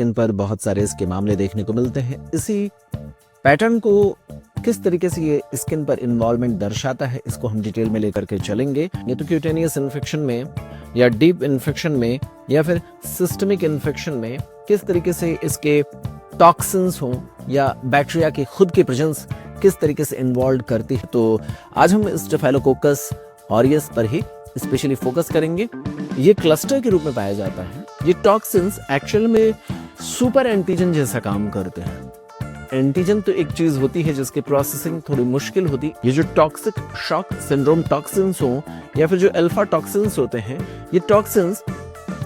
इन पर बहुत सारे इसके मामले देखने को मिलते हैं। इसी पैटर्न को किस तरीके से ये स्किन पर इन्वॉल्वमेंट दर्शाता है, इसको हम डिटेल में लेकर के चलेंगे। ये तो क्यूटेनियस इन्फेक्शन में या डीप इन्फेक्शन में या फिर सिस्टमिक इन्फेक्शन में किस तरीके से इसके टॉक्सिन्स हो या बैक्टीरिया की खुद की प्रेजेंस किस तरीके से इन्वॉल्व करती है। तो आज हम स्टेफाइलोकोकस ऑरियस पर ही स्पेशली फोकस करेंगे। ये क्लस्टर के रूप में पाया जाता है। ये टॉक्सिन्स एक्चुअल में सुपर एंटीजन जैसा काम करते हैं। एंटीजन तो एक चीज होती है जिसकी प्रोसेसिंग थोड़ी मुश्किल होती है। ये जो टॉक्सिक शॉक सिंड्रोम टॉक्सिन्स हो या फिर जो अल्फा टॉक्सिन्स होते हैं, ये टॉक्सिन्स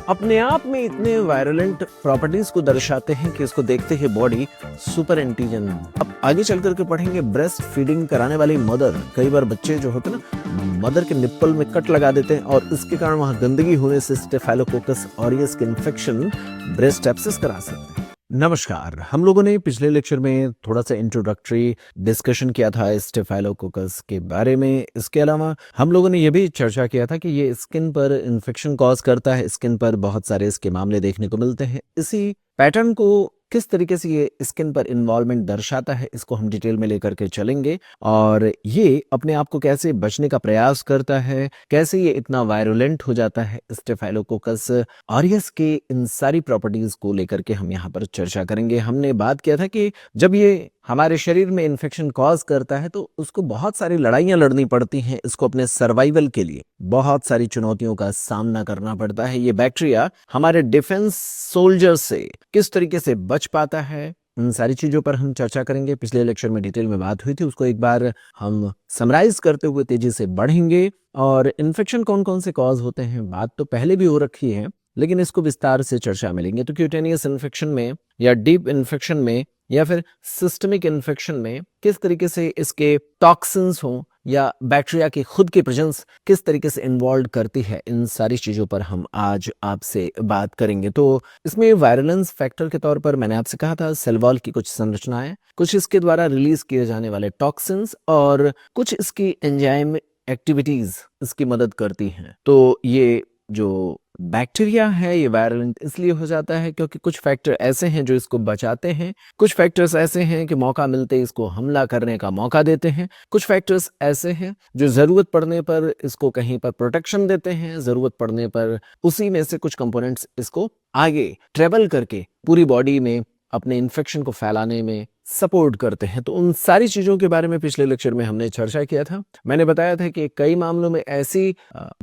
अपने आप में इतने वायरुलेंट प्रॉपर्टीज को दर्शाते हैं कि इसको देखते ही बॉडी सुपर एंटीजन। अब आगे चल करके पढ़ेंगे ब्रेस्ट फीडिंग कराने वाली मदर। कई बार बच्चे जो होते हैं ना, मदर के निप्पल में कट लगा देते हैं और इसके कारण वहां गंदगी होने से स्टेफाइलोकोकस ऑरियस के इन्फेक्शन ब्रेस्ट एब्सेस करा सकते हैं। नमस्कार, हम लोगों ने पिछले लेक्चर में थोड़ा सा इंट्रोडक्टरी डिस्कशन किया था स्टेफाइलोकोकस के बारे में। इसके अलावा हम लोगों ने ये भी चर्चा किया था कि ये स्किन पर इन्फेक्शन कॉज करता है। स्किन पर बहुत सारे इसके मामले देखने को मिलते हैं। इसी पैटर्न को किस तरीके से ये स्किन पर इन्वॉल्वमेंट दर्शाता है, इसको हम डिटेल में लेकर के चलेंगे और ये अपने आप को कैसे बचने का प्रयास करता है, कैसे ये इतना वायरुलेंट हो जाता है। स्टेफाइलोकोकस ऑरियस के इन सारी प्रॉपर्टीज को लेकर के हम यहाँ पर चर्चा करेंगे। हमने बात किया था कि जब ये हमारे शरीर में इन्फेक्शन कॉज करता है तो उसको बहुत सारी लड़ाइयां लड़नी पड़ती हैं। इसको अपने सर्वाइवल के लिए बहुत सारी चुनौतियों का सामना करना पड़ता है। ये बैक्टीरिया हमारे डिफेंस सोल्जर से किस तरीके से बच पाता है, इन सारी चीजों पर हम चर्चा करेंगे। पिछले लेक्चर में डिटेल में बात हुई थी, उसको एक बार हम समराइज करते हुए तेजी से बढ़ेंगे। और इन्फेक्शन कौन कौन से कॉज होते हैं, बात तो पहले भी हो रखी है लेकिन इसको विस्तार से चर्चा मिलेंगे। तो क्यूटेनियस इन्फेक्शन में या डीप इन्फेक्शन में या फिर सिस्टमिक इन्फेक्शन में किस तरीके से इसके टॉक्सिन्स हो या बैक्टीरिया की खुद की प्रेजेंस किस तरीके से इन्वॉल्व करती है, इन सारी चीजों पर हम आज आपसे बात करेंगे। तो इसमें वायरुलेंस फैक्टर के तौर पर मैंने आपसे कहा था सेल वॉल की कुछ संरचनाएं, कुछ इसके द्वारा रिलीज किए जाने वाले टॉक्सिन्स और कुछ इसकी एंजाइम एक्टिविटीज इसकी मदद करती हैं। तो ये जो बैक्टीरिया है ये वायरुलेंट इसलिए हो जाता है क्योंकि कुछ फैक्टर ऐसे हैं जो इसको बचाते हैं, कुछ फैक्टर्स ऐसे हैं कि मौका मिलते इसको हमला करने का मौका देते हैं, कुछ फैक्टर्स ऐसे हैं जो जरूरत पड़ने पर इसको कहीं पर प्रोटेक्शन देते हैं, जरूरत पड़ने पर उसी में से कुछ कंपोनेंट्स इसको आगे ट्रेवल करके पूरी बॉडी में अपने इन्फेक्शन को फैलाने में सपोर्ट करते हैं। तो उन सारी चीजों के बारे में पिछले लेक्चर में हमने चर्चा किया था। मैंने बताया था कि कई मामलों में ऐसी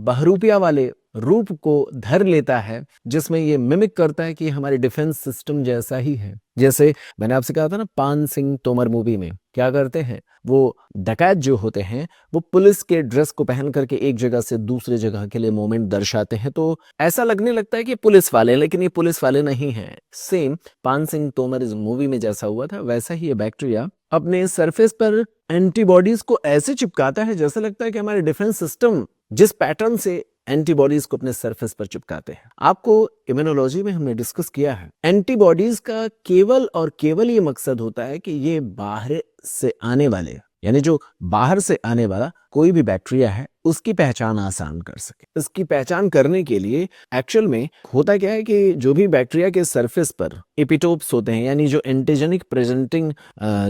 बहरूपिया वाले रूप को धर लेता है जिसमें ये मिमिक करता है कि हमारे डिफेंस सिस्टम जैसा ही है। जैसे मैंने आपसे कहा था ना, पान सिंह तोमर मूवी में क्या करते हैं, वो डकैत जो होते हैं वो पुलिस के ड्रेस को पहन करके एक जगह से दूसरे जगह के लिए मूवमेंट दर्शाते हैं। तो ऐसा लगने लगता है कि पुलिस वाले, लेकिन ये पुलिस वाले नहीं हैं। सेम पान सिंह तोमर इस मूवी में जैसा हुआ था वैसा ही ये बैक्टीरिया अपने सरफेस पर एंटीबॉडीज को ऐसे चिपकाता है जैसा लगता है कि हमारे डिफेंस सिस्टम जिस पैटर्न से एंटीबॉडीज को अपने सरफेस पर चिपकाते हैं। आपको इम्यूनोलॉजी में हमने डिस्कस किया है, एंटीबॉडीज का केवल और केवल ये मकसद होता है कि ये बाहर से आने वाले, यानी जो बाहर से आने वाला कोई भी बैक्टीरिया है उसकी पहचान आसान कर सके। इसकी पहचान करने के लिए एक्चुअल में होता क्या है कि जो भी बैक्टीरिया के सरफेस पर एपिटोप्स होते हैं, यानी जो एंटीजेनिक प्रेजेंटिंग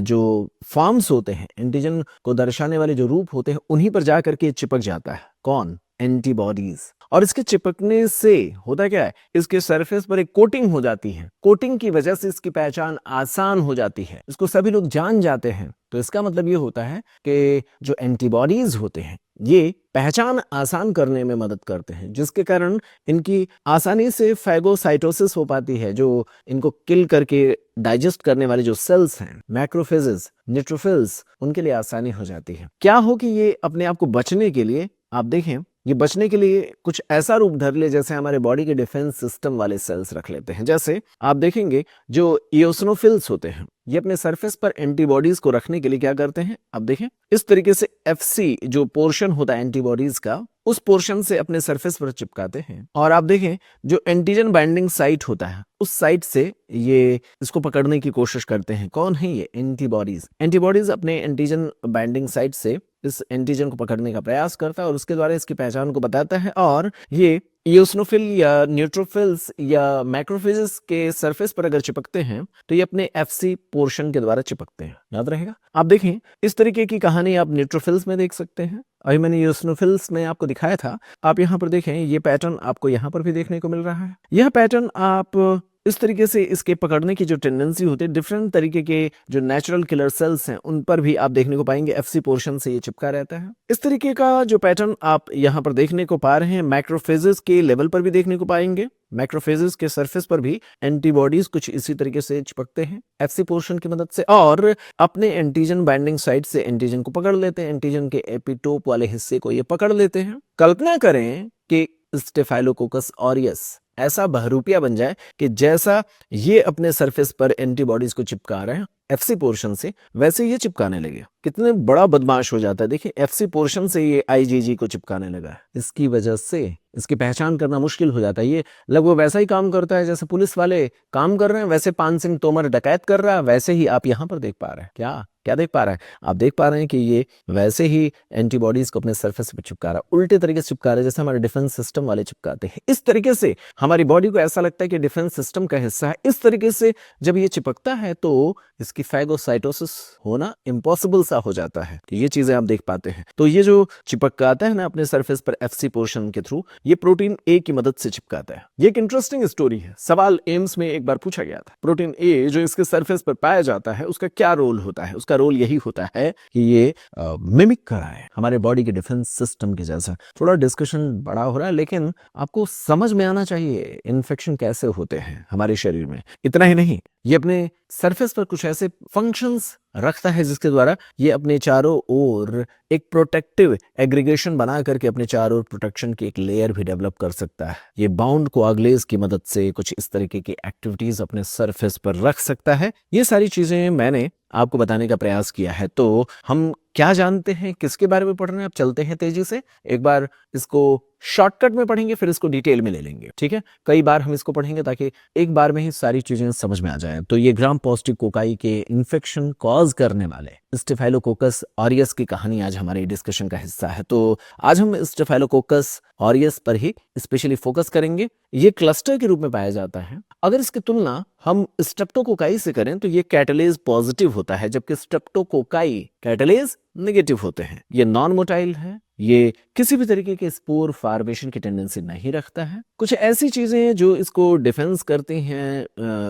जो फॉर्म्स होते हैं, एंटीजन को दर्शाने वाले जो रूप होते हैं, उन्हीं पर जाकर के चिपक जाता है। कौन? एंटीबॉडीज। और इसके चिपकने से होता क्या है, इसके सरफेस पर एक कोटिंग हो जाती है। कोटिंग की वजह से इसकी पहचान आसान हो जाती है, इसको सभी लोग जान जाते हैं। तो इसका मतलब ये होता है कि जो एंटीबॉडीज होते हैं ये पहचान आसान करने में मदद करते हैं, जिसके कारण इनकी आसानी से फैगोसाइटोसिस हो पाती है। जो इनको किल करके डाइजेस्ट करने वाले जो सेल्स हैं, मैक्रोफेजेस, न्यूट्रोफिल्स, उनके लिए आसानी हो जाती है। क्या हो कि ये अपने आप को बचने के लिए, आप देखें, ये बचने के लिए कुछ ऐसा रूप धर ले जैसे हमारे बॉडी के डिफेंस सिस्टम वाले सेल्स रख लेते हैं। जैसे आप देखेंगे जो इओसिनोफिल्स होते हैं ये अपने सरफेस पर एंटीबॉडीज को रखने के लिए क्या करते हैं, आप देखें इस तरीके से एफसी जो पोर्शन होता है एंटीबॉडीज का, उस पोर्शन से अपने सरफेस पर चिपकाते हैं। और आप देखें जो एंटीजन बाइंडिंग साइट होता है उस साइट से ये इसको पकड़ने की कोशिश करते हैं। कौन है ये? एंटीबॉडीज। एंटीबॉडीज अपने एंटीजन बाइंडिंग साइट से इस एंटीजन को पकड़ने का प्रयास करता है और उसके द्वारा इसकी पहचान को बताता है। और ये ईओसिनोफिल या न्यूट्रोफिल्स या मैक्रोफेजेस के सरफेस पर अगर चिपकते हैं तो ये अपने एफसी पोर्शन के द्वारा चिपकते हैं। याद रहेगा। आप देखें इस तरीके की कहानी आप न्यूट्रोफिल्स में देख सकते हैं। अभी मैंने ईओसिनोफिल्स में आपको दिखाया था। आप यहाँ पर देखें ये पैटर्न आपको यहाँ पर भी देखने को मिल रहा है। यह पैटर्न आप इस तरीके से इसके पकड़ने की जो टेंडेंसी होती है, डिफरेंट तरीके के जो नेचुरल किलर सेल्स हैं उन पर भी आप देखने को पाएंगे एफसी पोर्शन से ये चिपका रहता है। इस तरीके का जो पैटर्न आप यहाँ पर देखने को पा रहे हैं मैक्रोफेजेस के लेवल पर भी देखने को पाएंगे। मैक्रोफेजेस के सरफेस पर भी एंटीबॉडीज कुछ इसी तरीके से चिपकते हैं एफसी पोर्शन की मदद से और अपने एंटीजन बाइंडिंग साइट से एंटीजन को पकड़ लेते हैं। एंटीजन के एपिटोप वाले हिस्से को ये पकड़ लेते हैं। कल्पना करें कि स्टेफाइलोकोकस ऑरियस ऐसा बहरूपिया बन जाए कि जैसा ये अपने सरफेस पर एंटीबॉडीज को चिपका रहे हैं एफसी पोर्शन से, वैसे ये चिपकाने लगे। कितने बड़ा बदमाश हो जाता है। देखिए एफसी पोर्शन से ये आईजीजी को चिपकाने लगा है। इसकी वजह से इसकी पहचान करना मुश्किल हो जाता है। ये लगभग वैसा ही काम करता है जैसे पुलिस वाले काम कर रहे हैं, वैसे पान सिंह तोमर डकैत कर रहा है, वैसे ही आप यहाँ पर देख पा रहे हैं। क्या देख पा रहे हैं? आप देख पा रहे हैं कि ये वैसे ही एंटीबॉडीज को अपने सरफेस पे चिपका रहा है, उल्टे तरीके से चिपका रहा है जैसे हमारे डिफेंस सिस्टम वाले चिपकाते हैं। इस तरीके से हमारी बॉडी को ऐसा लगता है कि डिफेंस सिस्टम का हिस्सा है। इस तरीके से जब ये चिपकता है तो इसकी फैगोसाइटोसिस होना इम्पॉसिबल सा हो जाता है। तो ये चीजें आप देख पाते हैं। तो ये जो चिपकाता है ना अपने सरफेस पर एफसी पोर्शन के थ्रू, ये प्रोटीन ए की मदद से चिपकाता है। ये एक इंटरेस्टिंग स्टोरी है। सवाल एम्स में एक बार पूछा गया था, प्रोटीन ए जो इसके सरफेस पर पाया जाता है उसका क्या रोल होता है? उसका रोल यही होता है कि ये मिमिक कराए हमारे बॉडी के डिफेंस सिस्टम के जैसा। थोड़ा डिस्कशन बड़ा हो रहा है लेकिन आपको समझ में आना चाहिए इन्फेक्शन कैसे होते हैं हमारे शरीर में। इतना ही नहीं, ये अपने सरफेस पर कुछ ऐसे फंक्शंस रखता है जिसके द्वारा ये अपने चारों ओर एक प्रोटेक्टिव एग्रीगेशन बना करके अपने चारों ओर प्रोटेक्शन की एक लेयर भी डेवलप कर सकता है। ये बाउंड कोआगुलेज की मदद से कुछ इस तरीके की एक्टिविटीज अपने सरफेस पर रख सकता है। ये सारी चीजें मैंने आपको बताने का प्रयास किया है। तो हम क्या जानते हैं, किसके बारे में पढ़ रहे हैं? आप चलते हैं तेजी से। एक बार इसको शॉर्टकट में पढ़ेंगे फिर इसको डिटेल में ले लेंगे, ठीक है? कई बार हम इसको पढ़ेंगे ताकि एक बार में ही सारी चीजें समझ में आ जाए। तो ये ग्राम पॉजिटिव कोकाई के इन्फेक्शन कॉज करने वाले स्टेफाइलोकोकस ऑरियस की कहानी आज हमारे डिस्कशन का हिस्सा है। तो आज हम स्टेफाइलोकोकस ऑरियस पर ही स्पेशली फोकस करेंगे। ये क्लस्टर के रूप में पाया जाता है। अगर इसकी तुलना हम स्ट्रेप्टोकोकाई से करें तो ये कैटलेज पॉजिटिव होता है, जबकि स्ट्रेप्टोकोकाई कैटलेज नेगेटिव होते हैं। ये नॉन मोटाइल है, ये किसी भी तरीके के स्पोर फॉर्मेशन की टेंडेंसी नहीं रखता है। कुछ ऐसी चीजें जो इसको डिफेंस करती हैं,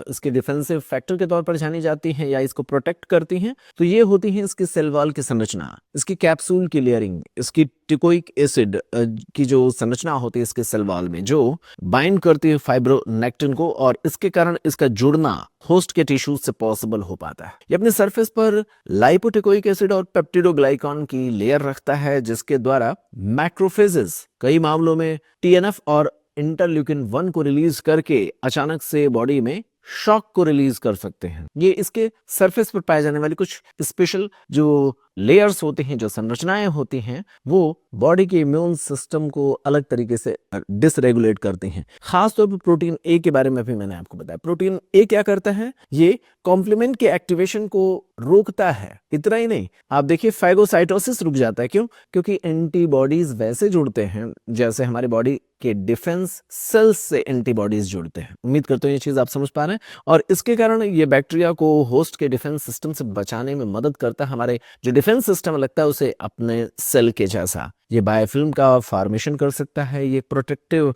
इसके डिफेंसिव फैक्टर के तौर पर जानी जाती हैं या इसको प्रोटेक्ट करती हैं, तो ये होती हैं इसकी सेल वॉल की संरचना, इसकी कैप्सूल की लेयरिंग, इसकी टिकोइक एसिड की जो संरचना होती है इसके सेल वॉल में, जो बाइंड करती है फाइब्रोनेक्टिन को, और इसके कारण इसका जुड़ना होस्ट के टिश्यूज से पॉसिबल हो पाता है। ये अपने सरफेस पर लाइपोटिकोइक एसिड और पेप्टिडोग्लाइकॉन की लेयर रखता है, जिसके द्वारा मैक्रोफेजेस कई मामलों में टीएनएफ और इंटरल्यूकिन 1 को रिलीज करके अचानक से बॉडी में शॉक को रिलीज कर सकते हैं। ये इसके सरफेस पर पाए जाने वाली कुछ स्पेशल जो लेयर्स होती हैं, जो संरचनाएं होती हैं, वो बॉडी के इम्यून सिस्टम को अलग तरीके से डिसरेगुलेट करती हैं। खासतौर पर प्रोटीन ए के बारे में भी मैंने आपको बताया। प्रोटीन ए क्या करता है? ये कॉम्प्लीमेंट के एक्टिवेशन को रोकता है। इतना ही नहीं, आप देखिए फैगोसाइटोसिस रुक जाता है। क्यों? क्योंकि एंटीबॉडीज वैसे जुड़ते हैं जैसे हमारी बॉडी के डिफेंस सेल्स से एंटीबॉडीज जुड़ते हैं। उम्मीद करते हैं ये चीज आप समझ पा रहे हैं। और इसके कारण ये बैक्टीरिया को होस्ट के डिफेंस सिस्टम से बचाने में मदद करता है। हमारे जो डिफेंस सिस्टम लगता है उसे अपने सेल के जैसा ये बायोफिल्म का फॉर्मेशन कर सकता है। ये प्रोटेक्टिव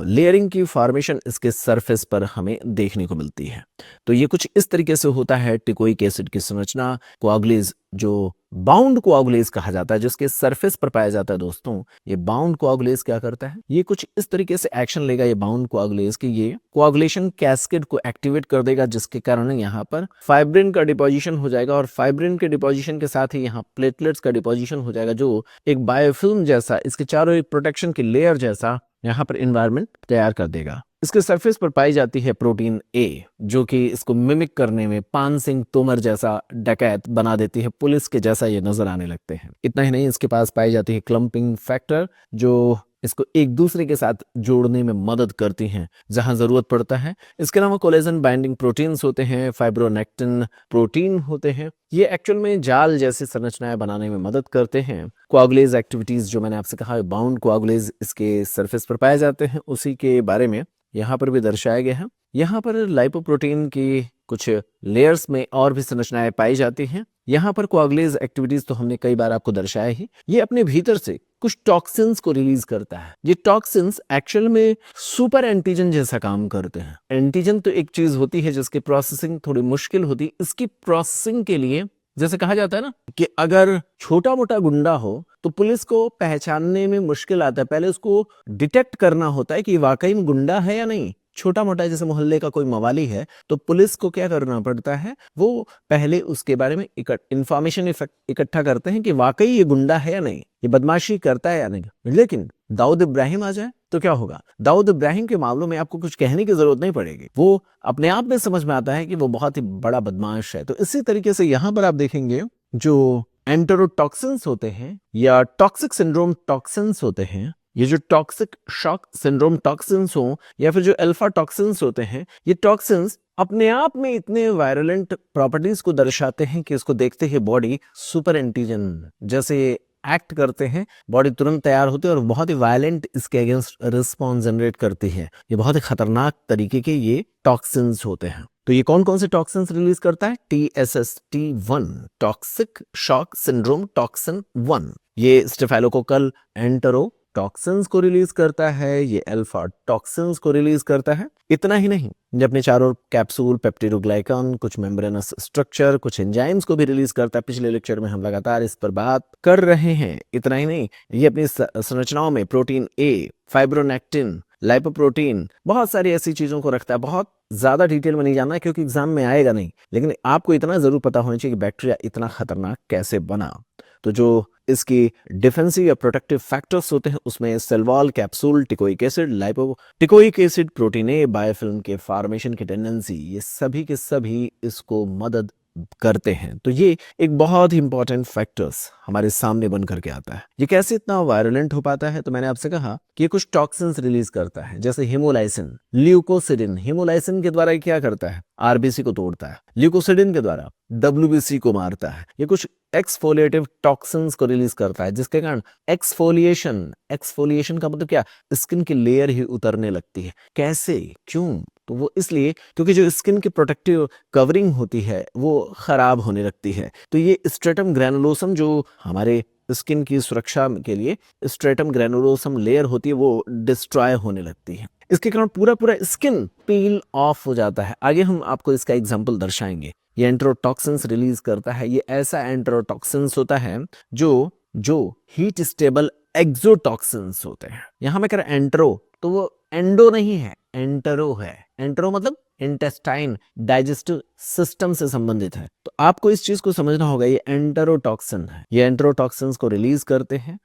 लेयरिंग की फॉर्मेशन इसके सरफेस पर हमें देखने को मिलती है। तो ये कुछ इस तरीके से होता है टिकोइक एसिड की संरचना। कोआगुलेज जो बाउंड कोआगुलेज कहा जाता है, जिसके सरफेस पर पाया जाता है दोस्तों, ये बाउंड कोआगुलेज क्या करता है? ये कुछ इस तरीके से एक्शन लेगा ये बाउंड कोआगुलेज कि ये कोआगुलेशन कैस्केड को एक्टिवेट कर देगा, जिसके कारण यहाँ पर फाइब्रिन का डिपोजिशन हो जाएगा, और फाइब्रिन के डिपोजिशन के साथ ही यहाँ प्लेटलेट्स का डिपोजिशन हो जाएगा, जो एक बायोफिल्म जैसा, इसके चारों एक प्रोटेक्शन की लेयर जैसा यहाँ पर एनवायरनमेंट तैयार कर देगा। इसके सरफेस पर पाई जाती है प्रोटीन ए, जो कि इसको मिमिक करने में पान सिंह तोमर जैसा डकैत बना देती है, पुलिस के जैसा ये नजर आने लगते हैं। इतना ही नहीं, इसके पास पाई जाती है क्लम्पिंग फैक्टर, जो इसको एक दूसरे के साथ जोड़ने में मदद करती हैं जहां जरूरत पड़ता है। इसके अलावा कोलेजन बाइंडिंग प्रोटीन्स होते हैं, फाइब्रोनेक्टिन प्रोटीन होते हैं, ये एक्चुअल में जाल जैसी संरचनाएं बनाने में मदद करते हैं। कोआगुलेज एक्टिविटीज जो मैंने आपसे कहा, बाउंड कोआगुलेज इसके सरफेस पर पाए जाते हैं, उसी के बारे में यहाँ पर भी दर्शाया गया है। यहाँ पर लाइपोप्रोटीन की कुछ लेयर्स में और भी संरचनाएं पाई जाती हैं। यहाँ पर कोआगुलेज एक्टिविटीज तो हमने कई बार आपको दर्शाया ही। ये अपने भीतर से कुछ टॉक्सिन्स को रिलीज करता है। ये टॉक्सिन्स एक्चुअल में सुपर एंटीजन जैसा काम करते हैं। एंटीजन तो एक चीज होती है जिसकी प्रोसेसिंग थोड़ी मुश्किल होती है। इसकी प्रोसेसिंग के लिए जैसे कहा जाता है ना कि अगर छोटा मोटा गुंडा हो तो पुलिस को पहचानने में मुश्किल आता है। पहले उसको डिटेक्ट करना होता है कि वाकई में गुंडा है या नहीं। छोटा मोटा जैसे मोहल्ले का कोई मवाली है तो पुलिस को क्या करना पड़ता है, वो पहले उसके बारे में इंफॉर्मेशन इकट्ठा करते हैं कि वाकई ये गुंडा है या नहीं, ये बदमाशी करता है या नहीं। लेकिन दाऊद इब्राहिम आ जाए तो क्या होगा? दाऊद इब्राहिम के मामलों में आपको कुछ कहने की जरूरत नहीं पड़ेगी, वो अपने आप में समझ में आता है कि वो बहुत ही बड़ा बदमाश है। तो इसी तरीके से यहां पर आप देखेंगे जो एंटेरोटॉक्सिन्स होते हैं या टॉक्सिक सिंड्रोम टॉक्सिन्स होते हैं, ये जो टॉक्सिक शॉक सिंड्रोम टॉक्सिन्स हो या फिर जो अल्फा टॉक्सिन्स होते हैं, ये टॉक्सिन्स अपने आप में इतने वायलेंट प्रॉपर्टीज को दर्शाते हैं कि इसको देखते ही बॉडी सुपर एंटीजन जैसे एक्ट करते हैं, बॉडी तुरंत तैयार होती है और बहुत ही वायलेंट इसके अगेंस्ट रिस्पॉन्स जनरेट करती है। ये बहुत ही खतरनाक तरीके के ये टॉक्सिन्स होते हैं। तो ये कौन कौन से टॉक्सिन्स रिलीज करता है? TSST1 toxic shock syndrome toxin 1, ये स्टेफाइलोकोकल एंटेरो टॉक्सिन्स को रिलीज करता है, ये अल्फा टॉक्सिन्स को रिलीज करता है। इतना ही नहीं, ये अपने चारों कैप्सूल, पेप्टिडोग्लाइकन, कुछ मेम्ब्रेनस स्ट्रक्चर, कुछ एंजाइम्स को भी रिलीज करता है। पिछले लेक्चर में हम लगातार इस पर बात कर रहे हैं। इतना ही नहीं, ये अपनी संरचनाओं में प्रोटीन ए, फाइब्रोनेक्टिन, लाइपोप्रोटीन, बहुत सारी ऐसी चीजों को रखता है। बहुत ज्यादा डिटेल में नहीं जानना है क्योंकि एग्जाम में आएगा नहीं, लेकिन आपको इतना जरूर पता होना चाहिए कि बैक्टीरिया इतना खतरनाक कैसे बना। तो जो इसकी डिफेंसिव या प्रोटेक्टिव फैक्टर्स होते हैं उसमें cell wall, capsule, teichoic acid, teichoic acid, protein A, biofilm के फॉर्मेशन की टेंडेंसी, ये सभी के सभी इसको मदद करते हैं। तो ये एक बहुत ही इंपॉर्टेंट फैक्टर्स हमारे सामने बन करके आता है। ये कैसे इतना वायलेंट हो पाता है? तो मैंने आपसे कहा कि ये कुछ टॉक्सिन्स रिलीज करता है, जैसे हेमोलाइसिन, ल्यूकोसिडिन। हेमोलाइसिन के द्वारा ये क्या करता है? आरबीसी को तोड़ता है। ल्यूकोसिडिन के द्वारा WBC को मारता है। ये कुछ एक्सफोलिएटिव टॉक्सिन्स को रिलीज करता है जिसके कारण एक्सफोलिएशन का मतलब क्या? स्किन की लेयर ही उतरने लगती है। कैसे, क्यों? तो वो इसलिए क्योंकि जो स्किन की प्रोटेक्टिव कवरिंग होती है वो खराब होने लगती है। तो ये स्ट्रेटम ग्रैनुलोसम जो हमारे स्किन की सुरक्षा के लिए स्ट्रेटम ग्रैनुलोसम लेयर होती है वो डिस्ट्रॉय होने लगती है। इसके कारण पूरा स्किन पील ऑफ हो जाता है। आगे हम आपको इसका एग्जांपल दर्शाएंगे। ये एंटेरोटॉक्सिन्स रिलीज करता है। ये ऐसा एंटेरोटॉक्सिन्स होता है जो हीट स्टेबल एक्सोटॉक्सिन्स होते हैं। यहां मैं कह रहा एंटेरो, तो वो एंडो नहीं है, एंटेरो है। एंटेरो मतलब इंटेस्टाइन, डाइजेस्टिव सिस्टम से संबंधित है। तो आपको इस चीज को समझना होगा, ये एंटेरोटॉक्सिन है। ये एंटेरोटॉक्सिन्स को रिलीज करते हैं।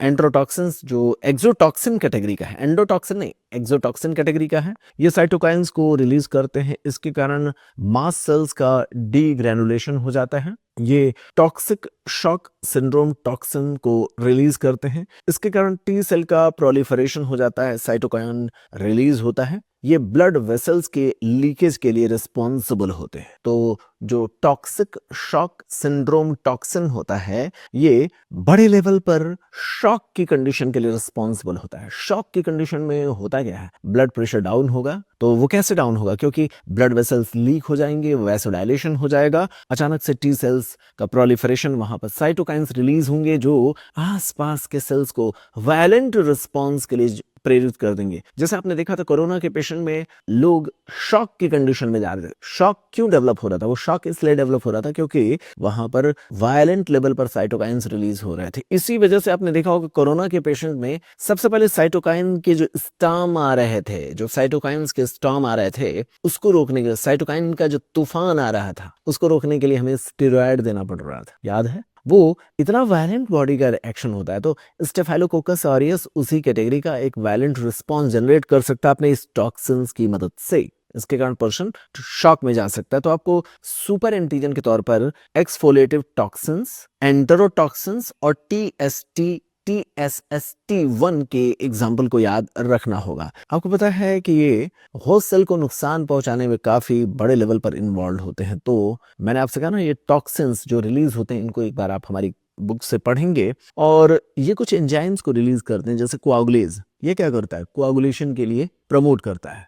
एंटेरोटॉक्सिन्स जो एक्सोटॉक्सिन कैटेगरी का है, एंडोटॉक्सिन नहीं, एक्सोटॉक्सिन कैटेगरी का है। ये साइटोकाइंस को रिलीज करते हैं। इसके कारण मास्ट सेल्स का डीग्रैनुलेशन हो जाता है। ये टॉक्सिक शॉक सिंड्रोम टॉक्सिन को रिलीज करते हैं। इसके कारण टी सेल का प्रोलिफरेशन हो जाता है, साइटोकाइन रिलीज होता है। ये ब्लड वेसल्स के लीकेज के लिए रिस्पॉन्सिबल होते हैं। तो जो टॉक्सिक शॉक सिंड्रोम टॉक्सिन होता है ये बड़े लेवल पर शॉक की कंडीशन के लिए रिस्पॉन्सिबल होता है। शॉक की कंडीशन में होता क्या है? ब्लड प्रेशर डाउन होगा। तो वो कैसे डाउन होगा? क्योंकि ब्लड वेसल्स लीक हो जाएंगे, वैसोडाइलेशन हो जाएगा, अचानक से टी सेल्स का प्रोलिफरेशन, वहां पर साइटोकाइंस रिलीज होंगे जो आसपास के सेल्स को वायलेंट रिस्पॉन्स के लिए प्रेरित कर देंगे। जैसे आपने देखा था कोरोना के पेशेंट में लोग शॉक की कंडीशन में जा रहे थे। शॉक क्यों डेवलप हो रहा था? वो शॉक इसलिए डेवलप हो रहा था क्योंकि वहां पर वायलेंट लेवल पर साइटोकाइंस रिलीज हो रहे थे। इसी वजह से आपने देखा होगा कोरोना के पेशेंट में सबसे पहले साइटोकाइन के जो स्टॉर्म आ रहे थे, जो साइटोकाइंस के स्टॉर्म आ रहे थे, उसको रोकने के लिए, साइटोकाइन का जो तूफान आ रहा था उसको रोकने के लिए हमें स्टेरॉयड देना पड़ रहा था। याद है? वो इतना वायलेंट बॉडी का एक्शन होता है। तो स्टेफाइलोकोकस ऑरियस उसी कैटेगरी का एक वायलेंट रिस्पॉन्स जनरेट कर सकता है अपने इस टॉक्सिन्स की मदद से। इसके कारण पर्सन शॉक में जा सकता है। तो आपको सुपर एंटीजन के तौर पर एक्सफोलिएटिव टॉक्सिन्स, एंटेरोटॉक्सिन्स और TST TSST1 के एग्जाम्पल को याद रखना होगा। आपको पता है कि ये होस्ट सेल को नुकसान पहुंचाने में काफी बड़े लेवल पर इन्वॉल्व होते हैं। तो मैंने आपसे कहा ना, ये टॉक्सिन्स जो रिलीज होते हैं, इनको एक बार आप हमारी बुक से पढ़ेंगे। और ये कुछ एंजाइम्स को रिलीज करते हैं, जैसे कोआगुलेज। ये क्या करता है? कोआगुलेशन के लिए प्रमोट करता है।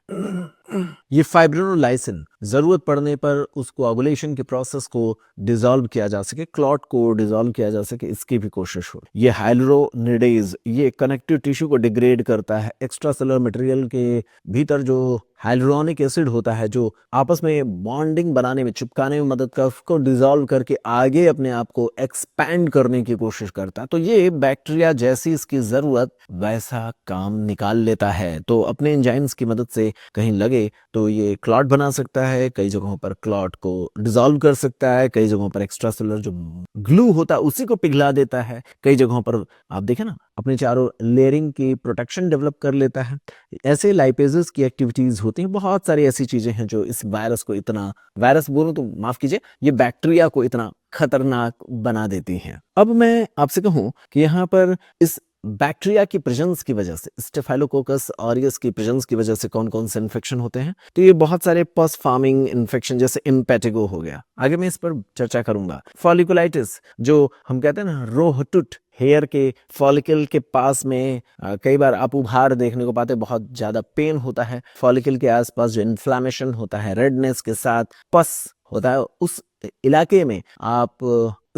ये फाइब्रिनोलाइसिन जरूरत पड़ने पर उस कोआगुलेशन के प्रोसेस को डिसॉल्व किया जा सके, क्लॉट को डिसॉल्व किया जा सके, इसकी भी कोशिश हो। ये हाइलुरोनिडेज, ये कनेक्टिव टिश्यू को डिग्रेड करता है। एक्स्ट्रा सेलुलर मटेरियल के भीतर जो हाइलुरोनिक एसिड होता है, जो आपस में बॉन्डिंग बनाने में, चिपकाने में मदद कर, उसको डिसॉल्व करके आगे अपने आप को एक्सपैंड करने की कोशिश करता है। तो ये बैक्टीरिया जैसी इसकी जरूरत वैसा काम निकाल लेता है। तो अपने एंजाइम्स की मदद से कहीं लगे तो ये क्लॉट बना सकता है, कई जगहों पर क्लॉट को डिसॉल्व कर सकता है, कई जगहों पर एक्स्ट्रा सेलुलर जो ग्लू होता है उसी को पिघला देता है, कई जगहों पर आप देखें ना, अपने चारों लेयरिंग की प्रोटेक्शन डेवलप कर लेता है। ऐसे लाइपेजेस की एक्टिविटीज होती हैं। बहुत सारी ऐसी चीजें हैं जो इस वायरस को इतना, वायरस बोलूं तो माफ कीजिए, ये बैक्टीरिया को इतना खतरनाक बना देती हैं। अब मैं आपसे कहूं कि यहाँ पर इस बैक्टीरिया की प्रेजेंस की वजह से, स्टेफाइलोकोकस ऑरियस की प्रेजेंस की वजह से कौन कौन से इन्फेक्शन होते हैं? तो ये बहुत सारे पस फार्मिंग इन्फेक्शन, जैसे इम्पेटिगो हो गया, आगे मैं इस पर चर्चा करूंगा। फॉलिकुलाइटिस, जो हम कहते हैं ना, रोहटुट, हेयर के फॉलिकल के पास में कई बार आप उभार देखने को पाते हैं, बहुत ज्यादा पेन होता है। फॉलिकल के आसपास जो इन्फ्लामेशन होता है, रेडनेस के साथ पस होता है, उस इलाके में आप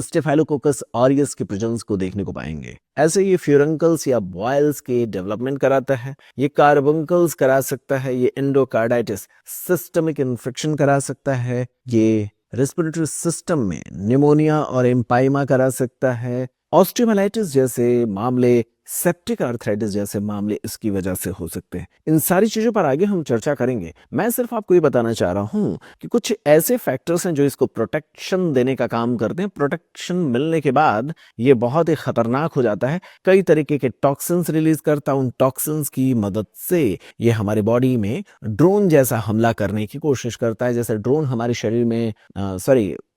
स्टेफाइलोकोकस ऑरियस के प्रेजेंस को देखने को पाएंगे। ऐसे ये फ्यूरंकल्स या बॉयल्स के डेवलपमेंट कराता है, ये कार्बंकल्स करा सकता है, ये एंडोकार्डाइटिस, सिस्टमिक इन्फेक्शन करा सकता है, ये रेस्पिरेटरी सिस्टम में निमोनिया और एम्पाइमा करा सकता है, ऑस्टियोमाइलाइटिस जैसे मामले, सेप्टिक आर्थराइटिस जैसे मामले इसकी वजह से हो सकते हैं। इन सारी चीजों पर आगे हम चर्चा करेंगे। मैं सिर्फ आपको ये बताना चाह रहा हूं कि कुछ ऐसे फैक्टर्स हैं जो इसको प्रोटेक्शन देने का काम करते हैं। प्रोटेक्शन मिलने के बाद ये बहुत ही खतरनाक हो जाता है, कई तरीके के टॉक्सिन्स रिलीज करता है। उन टॉक्सिन्स की मदद से ये हमारे बॉडी में ड्रोन जैसा हमला करने की कोशिश करता है। जैसे ड्रोन हमारे शरीर में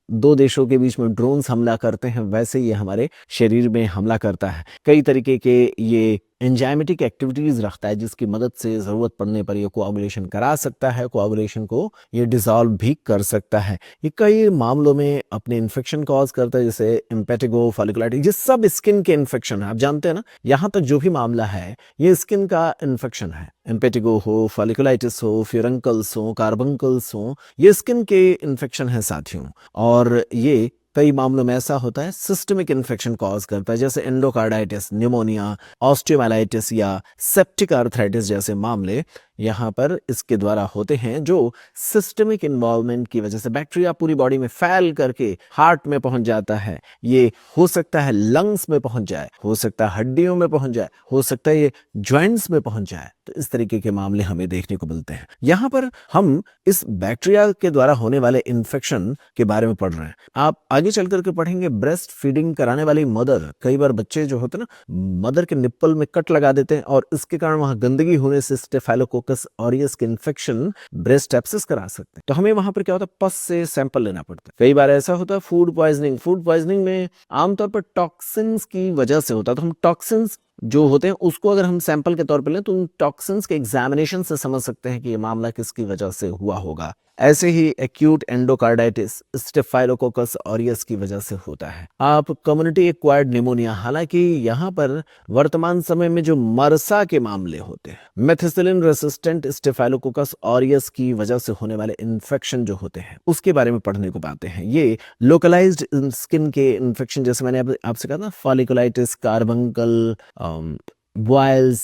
दो देशों के बीच में ड्रोन्स हमला करते हैं, वैसे ये हमारे शरीर में हमला करता है। कई तरीके के ये एंजाइमेटिक एक्टिविटीज रखता है, जिसकी मदद से जरूरत पड़ने पर ये कोआगुलेशन करा सकता है, कोआगुलेशन को ये डिसॉल्व भी कर सकता है। ये कई मामलों में अपने इन्फेक्शन कॉज करता है, जैसे इम्पेटिगो, फॉलिकुलाइटिस, ये सब स्किन के इन्फेक्शन है। आप जानते हैं ना, यहाँ तक जो भी मामला है ये स्किन का इन्फेक्शन है। इम्पेटिगो हो, फॉलिकुलाइटिस हो, फ्यूरंकल्स हो, कार्बंकल्स हो, ये स्किन के इन्फेक्शन है साथियों। और ये कई मामलों में ऐसा होता है सिस्टमिक इन्फेक्शन कॉज करता है, जैसे एंडोकार्डाइटिस, निमोनिया, ऑस्टियोमाइलाइटिस या सेप्टिक आर्थराइटिस जैसे मामले यहाँ पर इसके द्वारा होते हैं, जो सिस्टमिक इन्वॉल्वमेंट की वजह से बैक्टीरिया पूरी बॉडी में फैल करके हार्ट में पहुंच जाता है। ये हो सकता है लंग्स में पहुंच जाए, हो सकता है हड्डियों में पहुंच जाए, हो सकता है ये जॉइंट्स में पहुंच जाए। तो इस तरीके के मामले हमें देखने को मिलते हैं। यहाँ पर हम इस बैक्टीरिया के द्वारा होने वाले इन्फेक्शन के बारे में पढ़ रहे हैं। आप आगे चल करके पढ़ेंगे ब्रेस्ट फीडिंग कराने वाली मदर, कई बार बच्चे जो होते हैं ना, मदर के निप्पल में कट लगा देते हैं और इसके कारण वहां गंदगी होने से स्टेफाइलोकोकस ऑरियस के इन्फेक्शन ब्रेस्ट एब्सेस करा सकते हैं। तो हमें वहां पर क्या होता है, पस से सैंपल लेना पड़ता है। कई बार ऐसा होता है फूड पॉइजनिंग, फूड पॉइजनिंग में आमतौर पर टॉक्सिन्स की वजह से होता है। तो हम टॉक्सिन्स जो होते हैं उसको अगर हम सैंपल के तौर पर लें तो उन टॉक्सिन्स के एग्जामिनेशन से समझ सकते हैं कि ये मामला किसकी वजह से हुआ होगा। ऐसे ही एक्यूट एंडोकार्डाइटिस स्टेफाइलोकोकस ऑरियस की वजह से होता है। आप कम्युनिटी एक्वायर्ड निमोनिया, हालांकि यहाँ पर वर्तमान समय में जो मरसा के मामले होते हैं, मेथिसिलिन रेसिस्टेंट स्टेफाइलोकोकस ऑरियस की वजह से होने वाले इन्फेक्शन जो होते हैं उसके बारे में पढ़ने को पाते हैं। ये लोकलाइज्ड स्किन के इन्फेक्शन, जैसे मैंने आपसे कहा था, folliculitis, carbuncle, boils,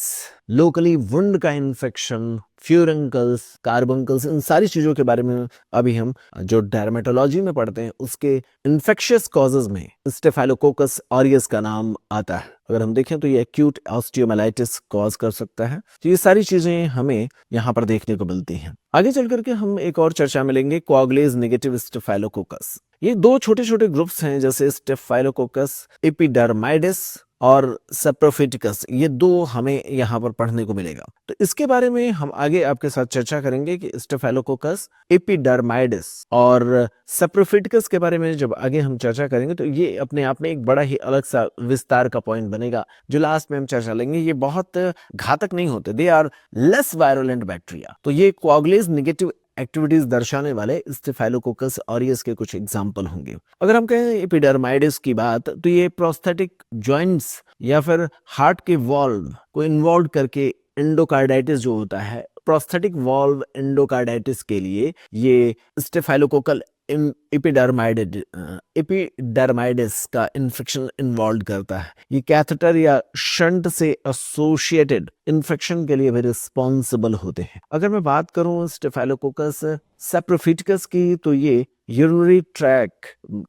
locally wound का इन्फेक्शन, फ्यूरंकल्स, कार्बंकल्स, इन सारी चीजों के बारे में अभी हम जो डर्मेटोलॉजी में पढ़ते हैं उसके इन्फेक्शियस कॉजेज में स्टेफाइलोकोकस ऑरियस का नाम आता है। अगर हम देखें तो ये एक्यूट ऑस्टियोमाइलाइटिस कॉज कर सकता है। तो ये सारी चीजें हमें यहाँ पर देखने को मिलती हैं। आगे चल करके हम एक और चर्चा में लेंगे कोआगुलेज नेगेटिव स्टेफाइलोकोकस। ये दो छोटे छोटे ग्रुप्स हैं, जैसे स्टेफाइलोकोकस एपिडर्माइडिस और सेप्रोफिटिकस, ये दो हमें यहाँ पर पढ़ने को मिलेगा। तो इसके बारे में हम आगे आपके साथ चर्चा करेंगे कि स्टेफाइलोकोकस एपिडर्माइडिस और सेप्रोफिटिकस के बारे में जब आगे हम चर्चा करेंगे तो ये अपने आप में एक बड़ा ही अलग सा विस्तार का पॉइंट बनेगा जो लास्ट में हम चर्चा लेंगे। ये बहुत घातक नहीं होते, they are less virulent bacteria. तो ये कोआगुलेज नेगेटिव एक्टिविटीज दर्शाने वाले स्टेफाइलोकोकस ऑरियस के कुछ एग्जाम्पल होंगे। अगर हम कहें एपिडर्माइडिस की बात, तो ये प्रोस्थेटिक जॉइंट्स या फिर हार्ट के वॉल्व को इन्वॉल्व करके एंडोकार्डाइटिस जो होता है, प्रोस्थेटिक वॉल्व एंडोकार्डाइटिस के लिए ये स्टेफाइलोकोकल एपिडर्माइडिस का इन्फेक्शन इन्वॉल्व करता है। ये कैथेटर या शंट से एसोसिएटेड इन्फेक्शन के लिए भी रिस्पॉन्सिबल होते हैं। अगर मैं बात करूं स्टेफाइलोकोकस सेप्रोफिटिकस की, तो ये यूरिनरी ट्रैक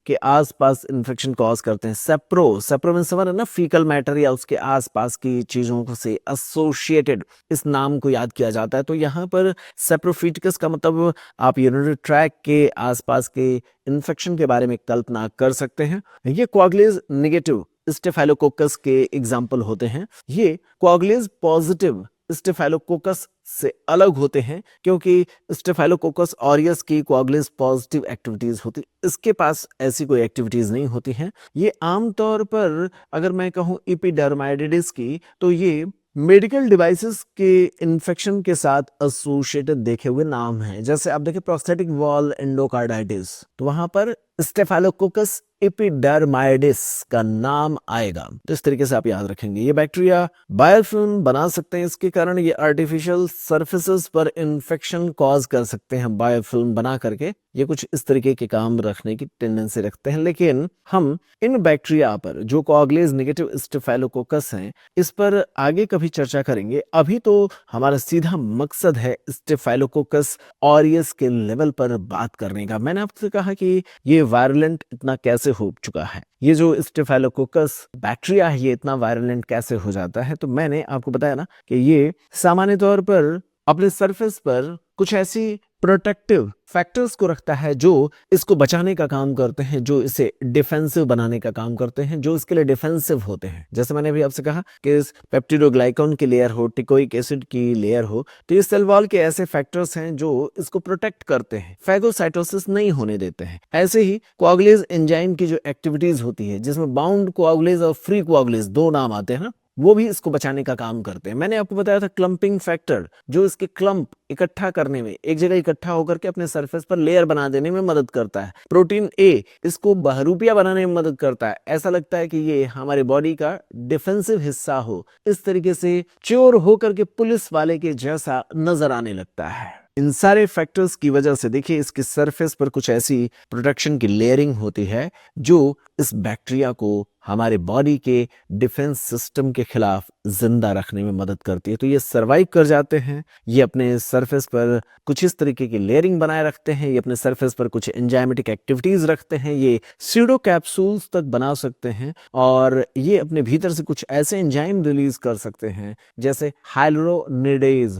के आसपास इन्फेक्शन कॉज करते हैं। सेप्रो में समझ ना, फीकल मैटर या उसके आसपास की चीजों से एसोसिएटेड इस नाम को याद किया जाता है। तो यहाँ पर सेप्रोफिटिकस का मतलब आप यूरिनरी ट्रैक के आसपास के इन्फेक्शन के बारे में कल्पना कर सकते हैं। ये कोआगुलेज नेगेटिव स्टेफाइलोकोकस के एग्जाम्पल होते हैं। ये कोआगुलेज पॉजिटिव स्टेफाइलोकोकस से अलग होते हैं क्योंकि स्टेफाइलोकोकस ऑरियस की कोआगुलेज पॉजिटिव एक्टिविटीज होती, इसके पास ऐसी कोई एक्टिविटीज नहीं होती हैं। ये आमतौर पर अगर मैं कहूं एपिडर्माइडिस की, तो ये मेडिकल डिवाइसेस के इन्फेक्शन के साथ एसोसिएटेड देखे हुए नाम हैं। जैसे आप देखिए प्रोस्थेटिक वॉल एंडोकार्डाइटिस, तो वहां पर स्टेफाइलोकोकस एपिडर्माइडिस का नाम आएगा। तो इस तरीके से आप याद रखेंगे। ये बैक्टीरिया बायोफिल्म बना सकते हैं, इसके कारण ये आर्टिफिशियल सरफेसेस पर इन्फेक्शन कॉज कर सकते हैं बायोफिल्म बना करके। ये कुछ इस तरीके के काम रखने की टेंडेंसी रखते हैं। लेकिन हम इन बैक्टीरिया पर जो कोआगुलेज नेगेटिव स्टेफाइलोकोकस हैं, इस पर आगे कभी चर्चा करेंगे। अभी तो हमारा सीधा मकसद है स्टेफाइलोकोकस ऑरियस के लेवल पर बात करने का। मैंने आपसे कहा कि ये वायरुलेंट इतना कैसे हो चुका है, ये जो स्टेफाइलोकोकस बैक्टीरिया है ये इतना वायरुलेंट कैसे हो जाता है। तो मैंने आपको बताया ना कि ये सामान्य तौर पर अपने सरफेस पर कुछ ऐसी प्रोटेक्टिव फैक्टर्स को रखता है जो इसको बचाने का काम करते हैं, जो इसे डिफेंसिव बनाने का काम करते हैं, जो इसके लिए डिफेंसिव होते हैं। जैसे मैंने अभी आपसे कहा कि पेप्टिडोग्लाइकन की लेयर हो, टिकोइक एसिड की लेयर हो, तो ये सेल वॉल के ऐसे फैक्टर्स हैं जो इसको प्रोटेक्ट करते हैं, फैगोसाइटोसिस नहीं होने देते हैं। ऐसे ही कोआगुलेज एंजाइम की जो एक्टिविटीज होती है, जिसमें बाउंड कोआगुलेज और फ्री कोआगुलेज दो नाम आते हैं ना, वो भी इसको बचाने का काम करते हैं। मैंने आपको बताया था क्लम्पिंग फैक्टर, जो इसके क्लम्प इकट्ठा करने में, एक जगह इकट्ठा होकर के अपने सरफेस पर लेयर बना देने में मदद करता है। प्रोटीन ए इसको बहरूपिया बनाने में मदद करता है। ऐसा लगता है कि ये हमारे बॉडी का डिफेंसिव हिस्सा हो, इस तरीके से चोर होकर के पुलिस वाले के जैसा नजर आने लगता है। इन सारे फैक्टर्स की वजह से देखिए इसके सरफेस पर कुछ ऐसी प्रोटेक्शन की लेयरिंग होती है जो इस बैक्टीरिया को हमारे बॉडी के डिफेंस सिस्टम के खिलाफ जिंदा रखने में मदद करती है। तो ये सरवाइव कर जाते हैं, ये अपने सरफेस पर कुछ इस तरीके की लेयरिंग बनाए रखते हैं, ये अपने सरफेस पर कुछ एंजाइमेटिक एक्टिविटीज रखते हैं, ये स्यूडो कैप्सूल्स तक बना सकते हैं और ये अपने भीतर से कुछ ऐसे एंजाइम रिलीज कर सकते हैं जैसे हाइलुरोनिडेज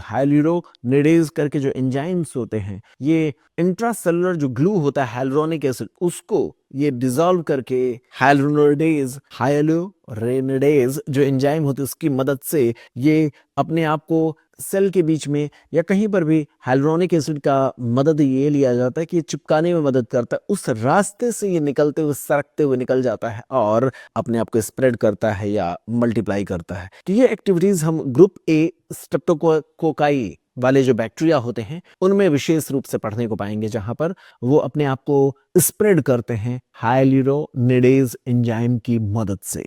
करके जो एंजाइम्स होते हैं, ये इंट्रासेलुलर जो ग्लू होता है हाइलुरोनिक एसिड, उसको ये डिसॉल्व करके हाइलुरोनिडेज जो एंजाइम होते हैं उसकी मदद से ये अपने आप को सेल के बीच में या कहीं पर भी हाइलुरोनिक एसिड का मदद ये लिया जाता है कि ये चिपकाने में मदद करता है। उस रास्ते से ये निकलते हुए सरकते हुए निकल जाता है और अपने आप को स्प्रेड करता है या मल्टीप्लाई करता है। तो ये एक्टिविटीज हम ग्रुप ए स्ट्रेप्टोकोकाई वाले जो बैक्टीरिया होते हैं उनमें विशेष रूप से पढ़ने को पाएंगे, जहां पर वो अपने आप को स्प्रेड करते हैं हाइलुरोनिडेज एंजाइम की मदद से।